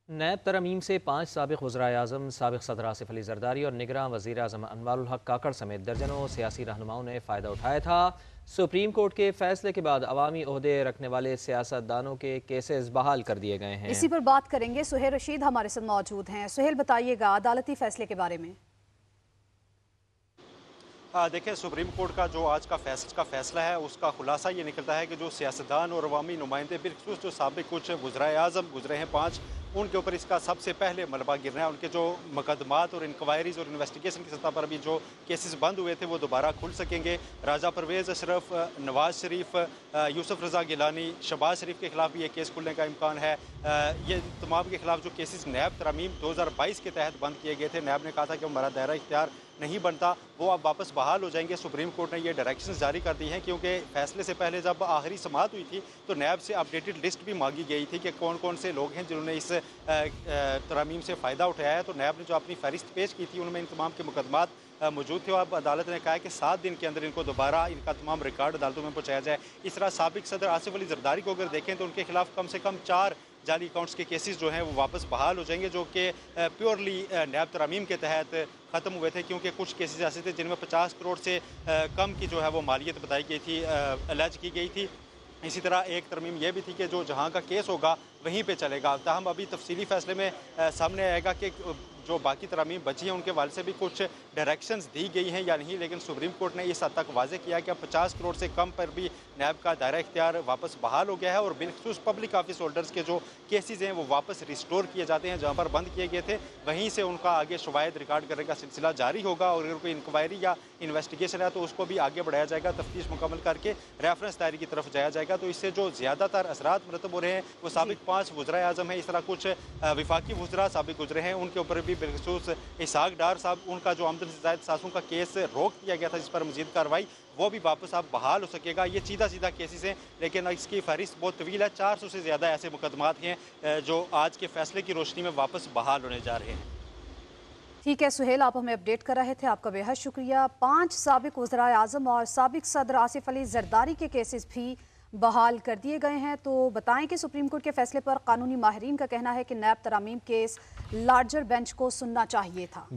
NAB ترمیم سے 5 سابق وزرائے اعظم، سابق صدر آصف علی زرداری اور نگراں وزیر اعظم انوار الحق کاکڑ سمیت درجنوں سیاسی رہنماؤں نے فائدہ اٹھایا تھا۔ سپریم کورٹ کے فیصلے کے بعد عوامی عہدے رکھنے والے سیاست دانوں کے کیسز بحال کر دیے گئے ہیں۔ اسی پر بات کریں گے، سہیل رشید ہمارے ساتھ موجود ہیں۔ سہیل، بتائیے گا عدالتی فیصلے کے بارے میں۔ دیکھیں، سپریم کورٹ کا جو آج کا فیصلہ ہے اس کا خلاصہ یہ نکلتا ہے کہ جو سیاستدان اور عوامی نمائندے بالخصوص جو سابق کچھ وزرائے اعظم گزرے ہیں 5، ان کے اوپر اس کا سب سے پہلے ملبہ گرنا ہے۔ ان کے جو مقدمات اور انکوائریز اور انویسٹیگیشن کی سطح پر ابھی جو کیسز بند ہوئے تھے وہ دوبارہ کھل سکیں گے۔ راجہ پرویز اشرف، نواز شریف، یوسف رضا گیلانی، شہباز شریف کے خلاف بھی یہ کیس کھلنے کا امکان ہے۔ یہ تمام کے خلاف جو کیسز نیب ترمیم 2022 کے تحت بند کیے گئے تھے، نیب نے کہا تھا کہ ہمارا دائرہ اختیار نہیں بنتا، وہ اب واپس بحال ہو جائیں گے۔ سپریم کورٹ نے یہ ڈائریکشنز جاری کر دی ہیں، کیونکہ فیصلے سے پہلے جب آخری سماعت ہوئی تھی تو نیب سے اپڈیٹڈ لسٹ بھی مانگی گئی تھی کہ کون کون سے لوگ ہیں جنہوں نے اس ترمیم سے فائدہ اٹھایا ہے۔ تو نیب نے جو اپنی فہرست پیش کی تھی ان میں ان تمام کے مقدمات موجود تھے، اور اب عدالت نے کہا ہے کہ 7 دن کے اندر ان کو دوبارہ ان کا تمام ریکارڈ عدالتوں میں پہنچایا جائے۔ اس طرح سابق صدر آصف علی زرداری کو اگر دیکھیں تو ان کے خلاف کم سے کم 4 جعلی اکاؤنٹس کے کیسز جو ہیں وہ واپس بحال ہو جائیں گے، جو کہ پیورلی نیب ترمیم کے تحت ختم ہوئے تھے، کیونکہ کچھ کیسز ایسے تھے جن میں 50 کروڑ سے کم کی جو ہے وہ مالیت بتائی گئی تھی، الج کی گئی تھی۔ اسی طرح ایک ترمیم یہ بھی تھی کہ جو جہاں کا کیس ہوگا وہیں پہ چلے گا۔ تاہم ابھی تفصیلی فیصلے میں سامنے آئے گا کہ جو باقی ترامیم بچی ہیں ان کے والد سے بھی کچھ ڈائریکشنز دی گئی ہیں یا نہیں، لیکن سپریم کورٹ نے اس حد تک واضح کیا کہ اب 50 کروڑ سے کم پر بھی نیب کا دائرہ اختیار واپس بحال ہو گیا ہے، اور بالخصوص پبلک آفس ہولڈرز کے جو کیسز ہیں وہ واپس ریسٹور کیے جاتے ہیں، جہاں پر بند کیے گئے تھے وہیں سے ان کا آگے شواہد ریکارڈ کرنے کا سلسلہ جاری ہوگا، اور اگر کوئی انکوائری یا انویسٹیگیشن ہے تو اس کو بھی آگے بڑھایا جائے گا، تفتیش مکمل کر کے ریفرنس دائرے کی طرف جایا جائے گا۔ تو اس سے جو زیادہ تر اثرات مرتب ہو رہے ہیں وہ سابق 5 وزرائے اعظم ہیں، اس طرح کچھ وفاقی وزراء سابق گزرے ہیں، ان کے اوپر بھی بالخصوص اسحاق ڈار صاحب، ان کا جو آمدن سے زائد ساسوں کا کیس روک دیا گیا تھا جس پر مزید کارروائی، وہ بھی واپس اب بحال ہو سکے گا۔ یہ سیدھا کیسز ہیں، لیکن اس کی فہرست بہت طویل ہے، 400 سے زیادہ ایسے مقدمات ہیں جو آج کے فیصلے کی روشنی میں واپس بحال ہونے جا رہے ہیں۔ ٹھیک ہے سہیل، آپ ہمیں اپڈیٹ کر رہے تھے، آپ کا بے حد شکریہ۔ 5 سابق وزرائے اعظم اور سابق صدر آصف علی زرداری کے کیسز بھی بحال کر دیے گئے ہیں۔ تو بتائیں کہ سپریم کورٹ کے فیصلے پر قانونی ماہرین کا کہنا ہے کہ نیب ترامیم کیس لارجر بینچ کو سننا چاہیے تھا۔